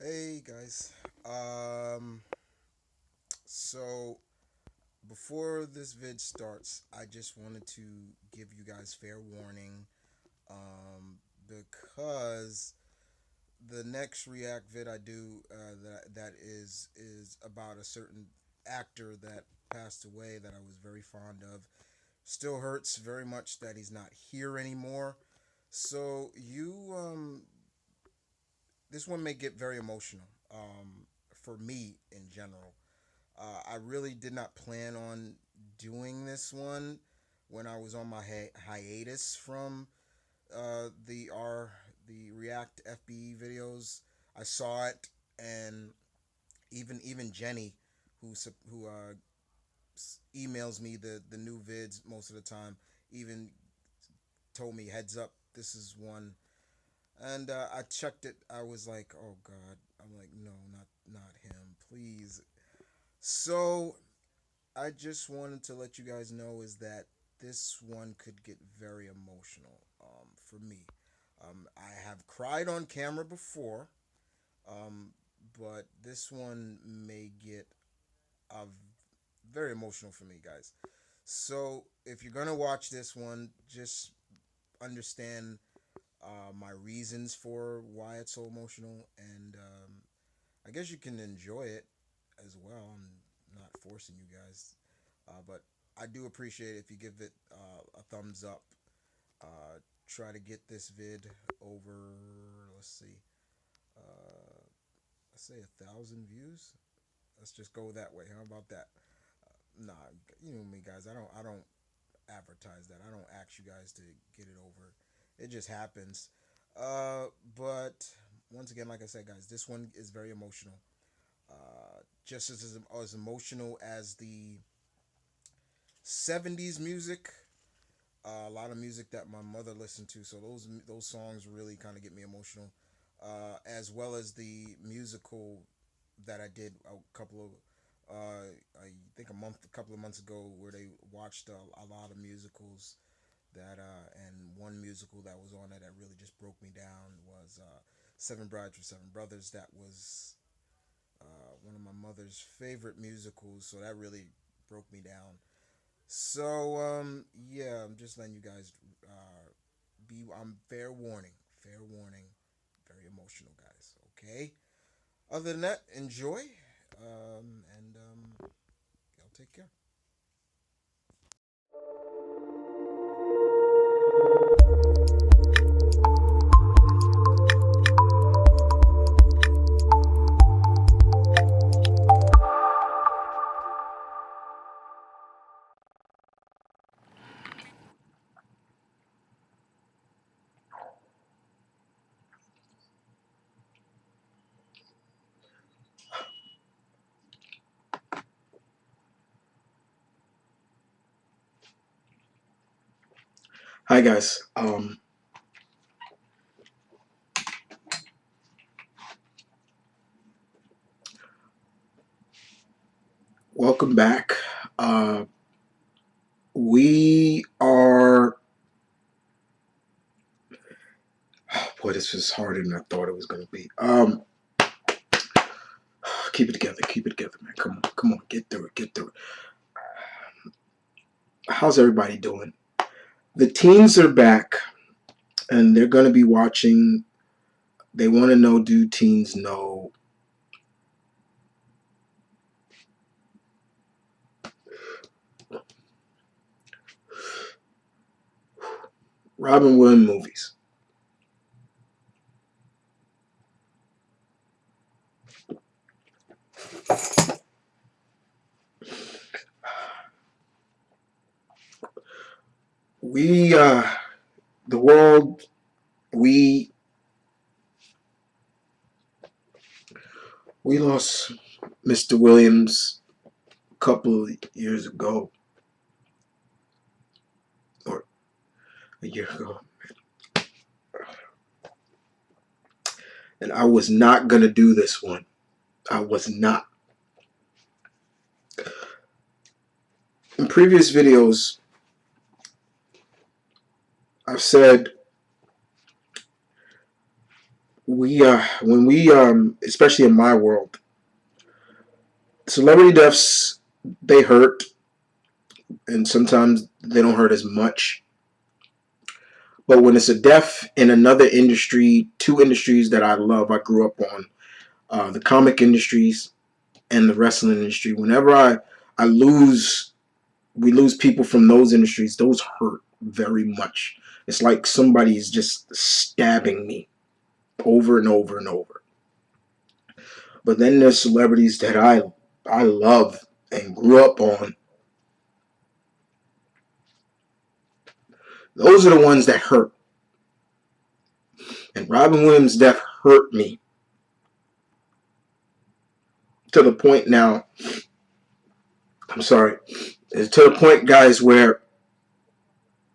Hey guys. Um so before this vid starts, I just wanted to give you guys fair warning because the next React vid I do that is about a certain actor that passed away that I was very fond of. Still hurts very much that he's not here anymore. So this one may get very emotional for me in general. I really did not plan on doing this one when I was on my hiatus from the React FBE videos. I saw it, and even Jenny, who emails me the new vids most of the time, even told me heads up, this is one. And I checked it. I was like, oh god. I'm like, no, not him, please. So I just wanted to let you guys know is that this one could get very emotional for me. I have cried on camera before, um, but this one may get uh, very emotional for me, guys. So if you're gonna watch this one, just understand my reasons for why it's so emotional, and I guess you can enjoy it as well. I'm not forcing you guys, but I do appreciate if you give it a thumbs up. Try to get this vid over. Let's see. Uh, let's say 1,000 views. Let's just go that way. How about that? Nah, you know me, guys. I don't advertise that. I don't ask you guys to get it over. It just happens. Uh, but once again, like I said, guys, this one is very emotional. Just as emotional as the 70s music. A lot of music that my mother listened to, so those songs really kind of get me emotional, as well as the musical that I did I think a couple of months ago, where they watched a lot of musicals and one musical that was on it that really just broke me down was Seven Brides for Seven Brothers. That was one of my mother's favorite musicals, so that really broke me down. So yeah, I'm just letting you guys be. I'm fair warning, very emotional, guys. Okay. Other than that, enjoy, and y'all take care. Hi guys. Welcome back. Uh, we are. Boy, this was harder than I thought it was going to be. Keep it together. Keep it together, man. Come on. Get through it. Get through it. How's everybody doing? The teens are back, and they're going to be watching. They want to know: do teens know Robin Williams movies? We, the world, we we lost Mr. Williams a couple of years ago, or a year ago, and I was not gonna do this one. I was not. In previous videos, I've said especially in my world, celebrity deaths, they hurt, and sometimes they don't hurt as much. But when it's a death in another industry, two industries that I love, I grew up on, the comic industries and the wrestling industry. Whenever we lose people from those industries, those hurt very much. It's like somebody is just stabbing me over and over and over. But then there's celebrities that I love and grew up on. Those are the ones that hurt. And Robin Williams' death hurt me to the point now. I'm sorry. It's to the point, guys, where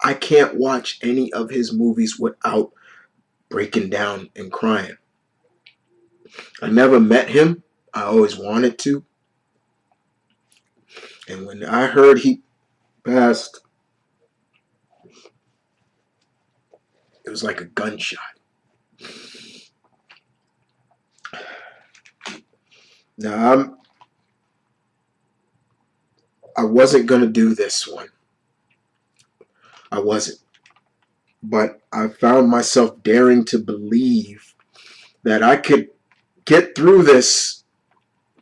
I can't watch any of his movies without breaking down and crying. I never met him. I always wanted to. And when I heard he passed, it was like a gunshot. Now, I wasn't going to do this one. I wasn't. But I found myself daring to believe that I could get through this,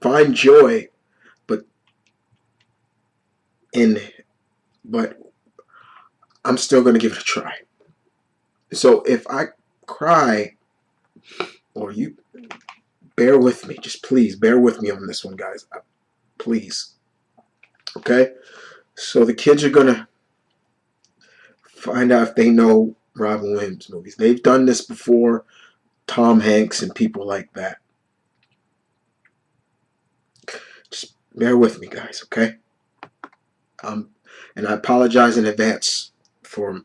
find joy, but I'm still going to give it a try. So if I cry, or you bear with me, just please bear with me on this one, guys. Please. Okay? So the kids are going to find out if they know Robin Williams movies. They've done this before, Tom Hanks and people like that. Just bear with me, guys, okay? And I apologize in advance for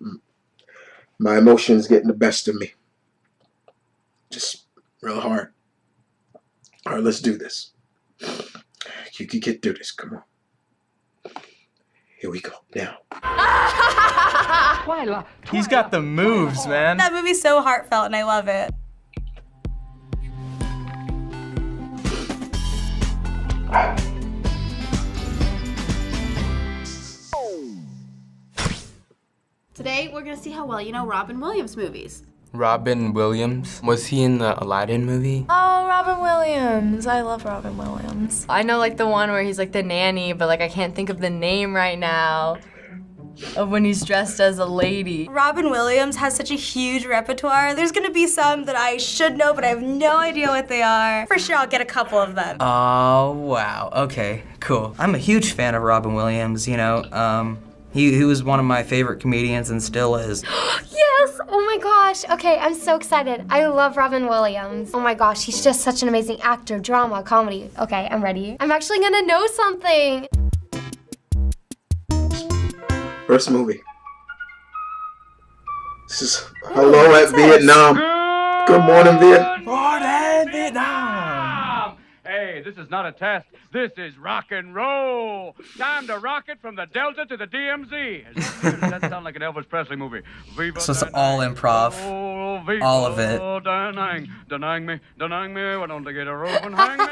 my emotions getting the best of me. Just real hard. All right, let's do this. You can get through this. Come on. Here we go. Now. He's got the moves, man. That movie's so heartfelt and I love it. Today, we're gonna see how well you know Robin Williams movies. Robin Williams? Was he in the Aladdin movie? Oh, Robin Williams. I love Robin Williams. I know like the one where he's like the nanny, but like I can't think of the name right now of when he's dressed as a lady. Robin Williams has such a huge repertoire. There's gonna be some that I should know, but I have no idea what they are. For sure, I'll get a couple of them. Oh, wow. Okay, cool. I'm a huge fan of Robin Williams, you know. He was one of my favorite comedians and still is. Yes! Oh my gosh. Okay, I'm so excited. I love Robin Williams. Oh my gosh, he's just such an amazing actor, drama, comedy. Okay, I'm ready. I'm actually gonna know something. First movie. This is Hello at Vietnam. Good morning, Vietnam. Morning, Vietnam! Hey, this is not a test. This is rock and roll. Time to rock it from the Delta to the DMZ. Does that sound like an Elvis Presley movie? Viva So it's all improv. Viva All of it. Denying me. Why don't they get a rope and hang me?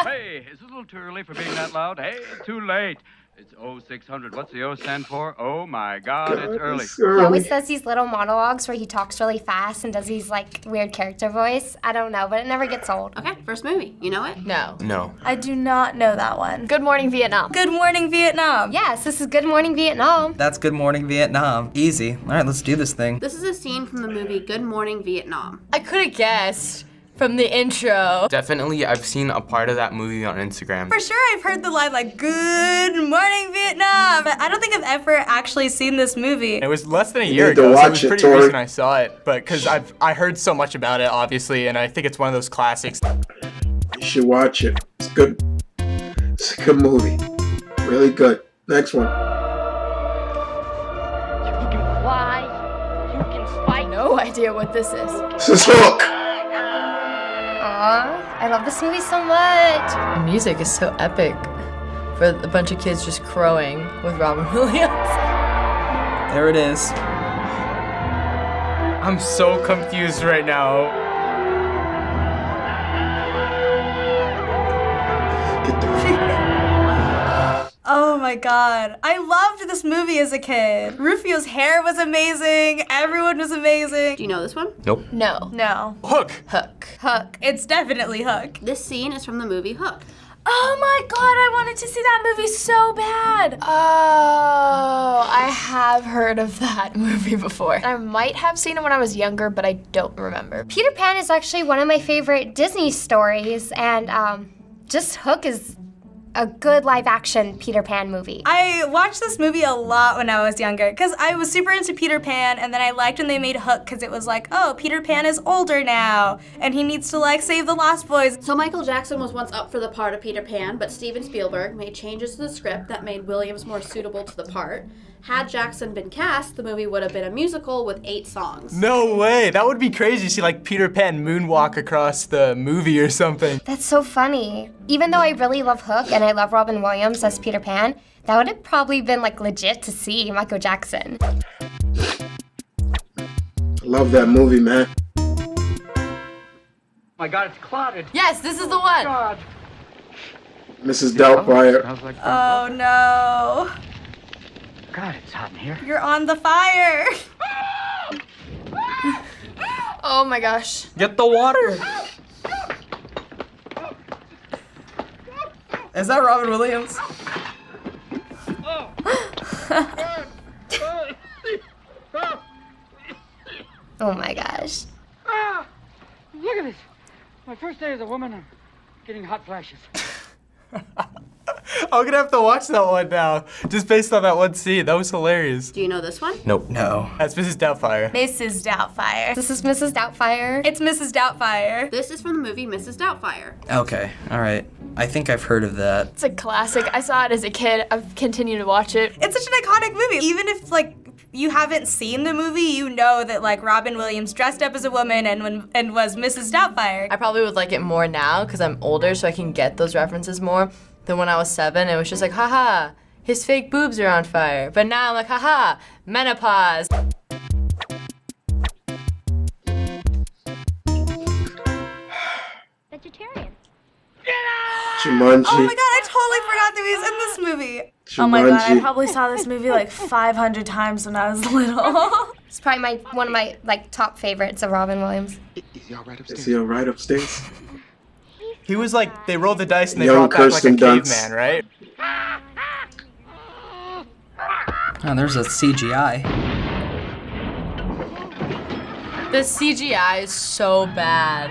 Hey, is it a little too early for being that loud? Hey, too late. It's 0600. What's the O stand for? Oh my God, it's early. He always does these little monologues where he talks really fast and does these like weird character voice. I don't know, but it never gets old. Okay, first movie. You know it? No. No. I do not know that one. Good Morning Vietnam. Good Morning Vietnam. Yes, this is Good Morning Vietnam. That's Good Morning Vietnam. Easy. All right, let's do this thing. This is a scene from the movie Good Morning Vietnam. I could have guessed from the intro. Definitely, I've seen a part of that movie on Instagram. For sure, I've heard the line like, Good Morning Vietnam. But I don't think I've ever actually seen this movie. It was less than a You year need to ago, so it watch was it, pretty Tori. recent I saw it. But because I heard so much about it, obviously, and I think it's one of those classics. You should watch it. It's good. It's a good movie. Really good. Next one. You can fly. You can fight. No idea what this is. This is Hook. Aw, I love this movie so much. The music is so epic for a bunch of kids just crowing with Robin Williams. There it is. I'm so confused right now. Get the Oh my god. I loved this movie as a kid. Rufio's hair was amazing. Everyone was amazing. Do you know this one? Nope. No. No. Hook. Hook. Hook. It's definitely Hook. This scene is from the movie Hook. Oh my god, I wanted to see that movie so bad. Oh, I have heard of that movie before. I might have seen it when I was younger, but I don't remember. Peter Pan is actually one of my favorite Disney stories, and just Hook is a good live-action Peter Pan movie. I watched this movie a lot when I was younger because I was super into Peter Pan, and then I liked when they made Hook because it was like, oh, Peter Pan is older now and he needs to like save the Lost Boys. So Michael Jackson was once up for the part of Peter Pan, but Steven Spielberg made changes to the script that made Williams more suitable to the part. Had Jackson been cast, the movie would have been a musical with 8 songs. No way. That would be crazy to see like Peter Pan moonwalk across the movie or something. That's so funny. Even though I really love Hook and I love Robin Williams as Peter Pan, that would have probably been like legit to see Michael Jackson. Love that movie, man. My God, it's clotted. Yes, this is the one. God. Mrs. Doubtfire. Smells like Oh no. God, it's hot in here. You're on the fire. Oh my gosh. Get the water. Is that Robin Williams? Oh my gosh. Ah, look at this. My first day as a woman, I'm getting hot flashes. I'm gonna have to watch that one now, just based on that one scene. That was hilarious. Do you know this one? Nope. No. That's Mrs. Doubtfire. Mrs. Doubtfire. This is Mrs. Doubtfire. It's Mrs. Doubtfire. This is from the movie Mrs. Doubtfire. Okay, all right. I think I've heard of that. It's a classic. I saw it as a kid. I've continued to watch it. It's such an iconic movie. Even if like you haven't seen the movie, you know that like Robin Williams dressed up as a woman and was Mrs. Doubtfire. I probably would like it more now because I'm older, so I can get those references more. Than when I was 7, it was just like, haha, his fake boobs are on fire. But now I'm like, haha, menopause. Vegetarian. Jumanji. Oh my god, I totally forgot that he was in this movie. Jumanji. Oh my god, I probably saw this movie like 500 times when I was little. It's probably one of my like top favorites of Robin Williams. Is he all right upstairs? Is he alright upstairs? He was like, they rolled the dice and they Young brought back like a Kirsten Dunst. caveman, right? Oh, there's a CGI. The CGI is so bad.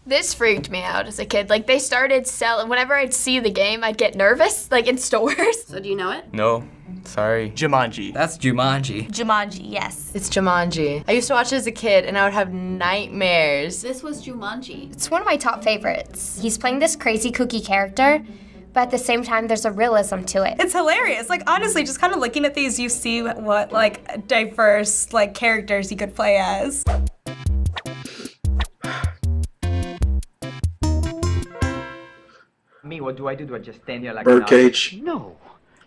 This freaked me out as a kid. Like, they started selling, whenever I'd see the game, I'd get nervous, like in stores. So do you know it? No. Sorry. Jumanji. That's Jumanji. Jumanji, yes. It's Jumanji. I used to watch it as a kid, and I would have nightmares. This was Jumanji. It's one of my top favorites. He's playing this crazy kooky character, but at the same time, there's a realism to it. It's hilarious. Like honestly, just kind of looking at these, you see what like diverse like characters he could play as. Me, what do? Do I just stand here like Birdcage. No.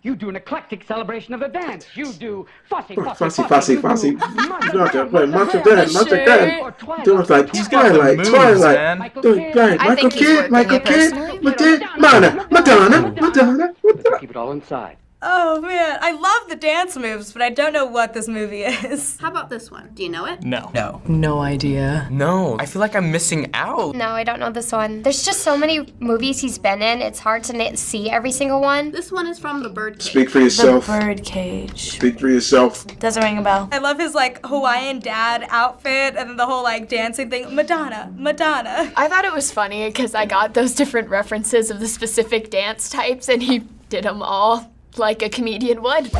You do an eclectic celebration of the dance. You do fussy, Fussy, fussy, fussy. Not that way. Much of that. Much of Sure. that. Do it like He's got the Twilight. moves, Twilight. man. Do it like I Michael think he's Kidd. working Michael it Kidd. personally. Madonna. keep it all inside. Oh man, I love the dance moves, but I don't know what this movie is. How about this one? Do you know it? No. No. No idea. No. I feel like I'm missing out. No, I don't know this one. There's just so many movies he's been in, it's hard to see every single one. This one is from The Birdcage. Speak for yourself. Birdcage. Speak for yourself. Doesn't ring a bell. I love his like Hawaiian dad outfit and then the whole like dancing thing. Madonna, Madonna. I thought it was funny because I got those different references of the specific dance types, and he did them all like a comedian would.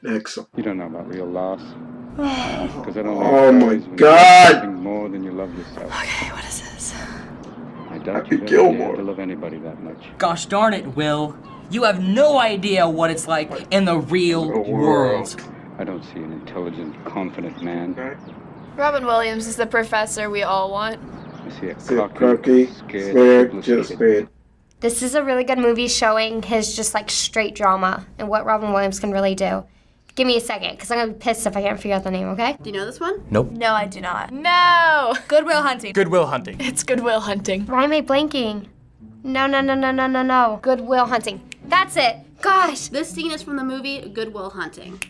Excellent. You don't know about real loss. Because I don't Oh my God. more than you love yourself. Okay, what is this? I doubt Happy you've ever Gilmore. dared to love anybody that much. Gosh darn it, Will. You have no idea what it's like in the real world. I don't see an intelligent, confident man. Robin Williams is the professor we all want. I see a Cocky, scared, just scared. This is a really good movie showing his just like straight drama and what Robin Williams can really do. Give me a second, because I'm going to be pissed if I can't figure out the name, okay? Do you know this one? Nope. No, I do not. No! Good Will Hunting. Good Will Hunting. It's Good Will Hunting. Why am I blanking? No. Good Will Hunting. That's it. Gosh. This scene is from the movie Good Will Hunting.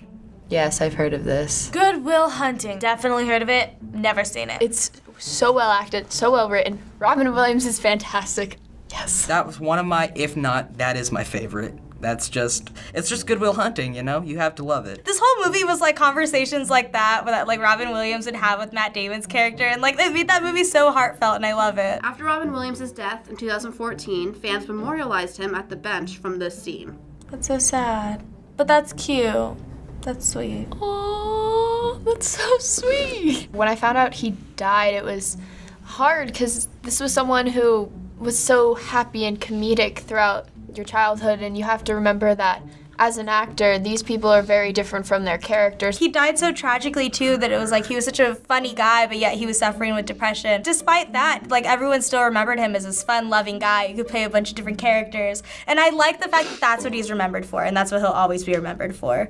Yes, I've heard of this. Good Will Hunting. Definitely heard of it. Never seen it. It's so well acted, so well written. Robin Williams is fantastic. Yes. That was one of my, if not, that is my favorite. It's just Good Will Hunting, you know? You have to love it. This whole movie was like conversations like that like Robin Williams would have with Matt Damon's character, and like it made that movie so heartfelt, and I love it. After Robin Williams' death in 2014, fans memorialized him at the bench from this scene. That's so sad. But that's cute. That's sweet. Oh, that's so sweet. When I found out he died, it was hard because this was someone who was so happy and comedic throughout your childhood, and you have to remember that as an actor, these people are very different from their characters. He died so tragically too that it was like he was such a funny guy, but yet he was suffering with depression. Despite that, like everyone still remembered him as this fun, loving guy who could play a bunch of different characters. And I like the fact that that's what he's remembered for, and that's what he'll always be remembered for.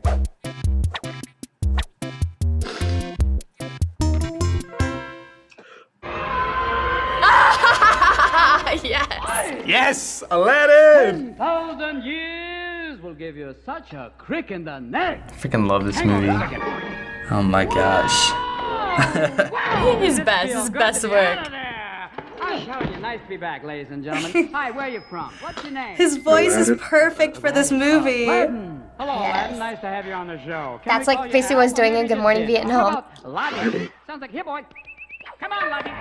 Yes. Yes, Aladdin. 10,000 years will give you such a crick in the neck. I freaking love this Hang on movie. a second. Oh my gosh. His best, his best work. I'm telling you, nice to be back, ladies and gentlemen. Hi, where are you from? What's your name? His voice is perfect for this movie. Aladdin. Hello, Aladdin. Nice to have you on the show. Can That's we like call you basically what I was Al, or doing in maybe Good just Morning Dave? Vietnam. How about Aladdin? Sounds like, here, boy. Come on, Aladdin.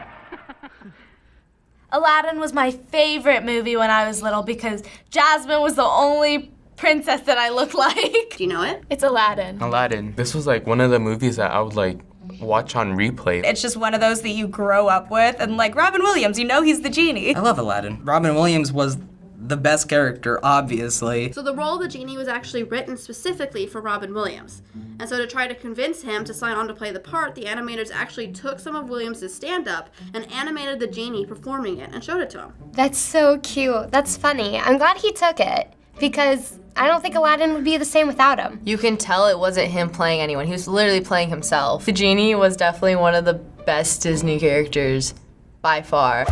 Aladdin was my favorite movie when I was little because Jasmine was the only princess that I looked like. Do you know it? It's Aladdin. Aladdin. This was like one of the movies that I would like watch on replay. It's just one of those that you grow up with, and like Robin Williams, you know he's the genie. I love Aladdin. Robin Williams was the best character, obviously. So the role of the genie was actually written specifically for Robin Williams. And so to try to convince him to sign on to play the part, the animators actually took some of Williams' stand-up and animated the genie performing it and showed it to him. That's so cute. That's funny. I'm glad he took it because I don't think Aladdin would be the same without him. You can tell it wasn't him playing anyone. He was literally playing himself. The genie was definitely one of the best Disney characters by far.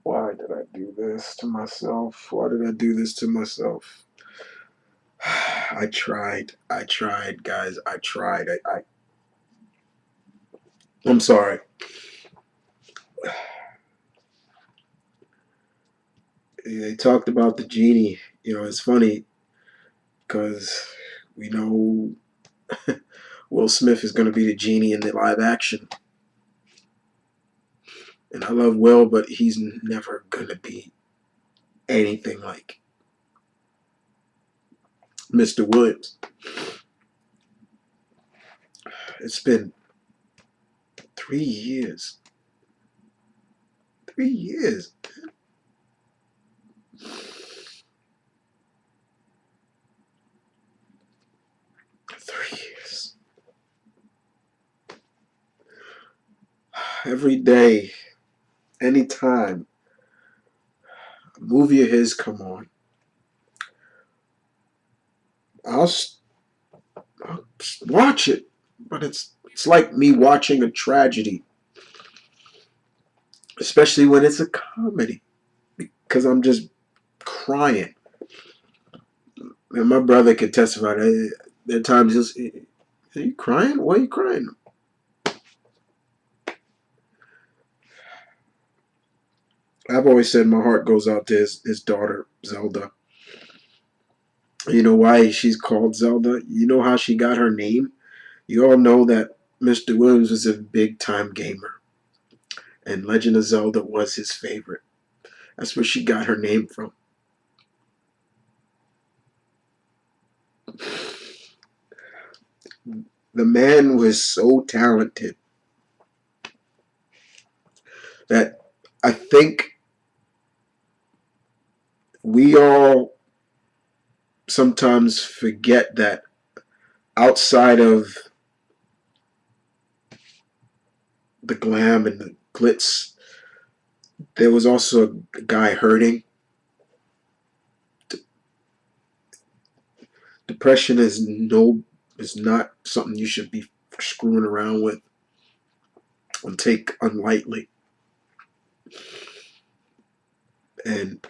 Why did I do this to myself? Why did I do this to myself? I tried, guys. I tried. I'm sorry. They talked about the genie. You know, it's funny because we know Will Smith is going to be the genie in the live action. And I love Will, but he's never going to be anything like Mr. Williams. It's been 3 years. 3 years. 3 years. Every day, anytime a movie of his come on, I'll watch it, but it's like me watching a tragedy, especially when it's a comedy, because I'm just crying. And my brother could testify that there are times he'll say, "Are you crying? Why are you crying?" I've always said my heart goes out to his daughter, Zelda. You know why she's called Zelda? You know how she got her name? You all know that Mr. Williams was a big-time gamer. And Legend of Zelda was his favorite. That's where she got her name from. The man was so talented. that I think we all sometimes forget that outside of the glam and the glitz, there was also a guy hurting. Depression is not something you should be screwing around with and take unlightly. And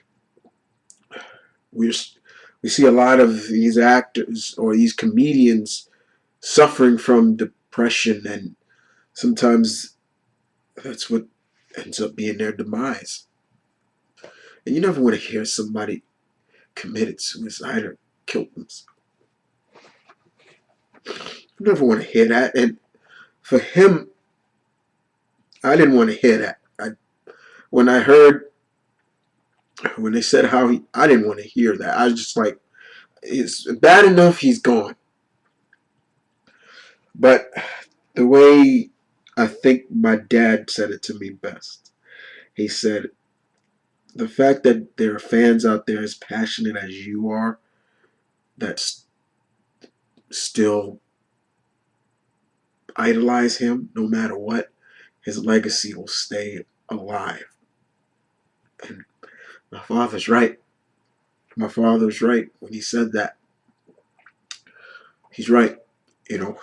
we see a lot of these actors or these comedians suffering from depression, and sometimes that's what ends up being their demise. And you never want to hear somebody committed suicide or killed themselves. You never want to hear that. And for him, I didn't want to hear that. When I heard, when they said I didn't want to hear that. I was just like, it's bad enough he's gone. But the way I think my dad said it to me best, he said, the fact that there are fans out there as passionate as you are that still idolize him no matter what, his legacy will stay alive. And my father's right. My father's right when he said that. He's right. You know,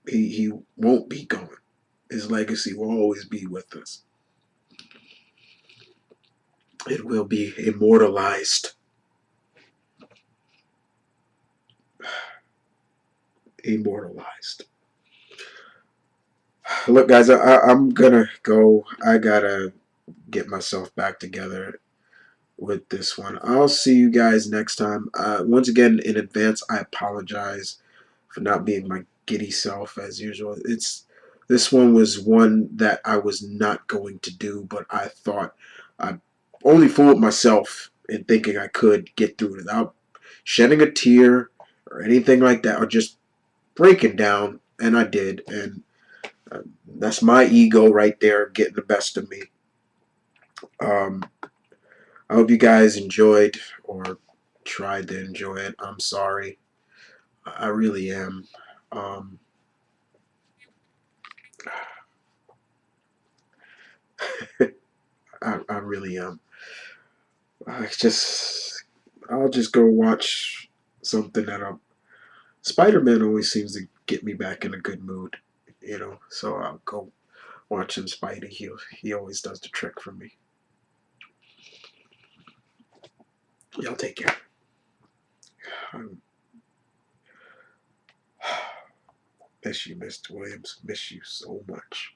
he won't be gone. His legacy will always be with us. It will be immortalized. Immortalized. Look, guys, I'm gonna go. I gotta get myself back together with this one. I'll see you guys next time. Once again, in advance, I apologize for not being my giddy self as usual. This one was one that I was not going to do, but I thought I only fooled myself in thinking I could get through it without shedding a tear or anything like that, or just breaking down, and I did, and that's my ego right there getting the best of me. I hope you guys enjoyed or tried to enjoy it. I'm sorry. I really am. I really am. I'll just go watch something Spider-Man always seems to get me back in a good mood, you know. So I'll go watch him Spidey. He always does the trick for me. Y'all take care. Miss you, Mr. Williams. Miss you so much.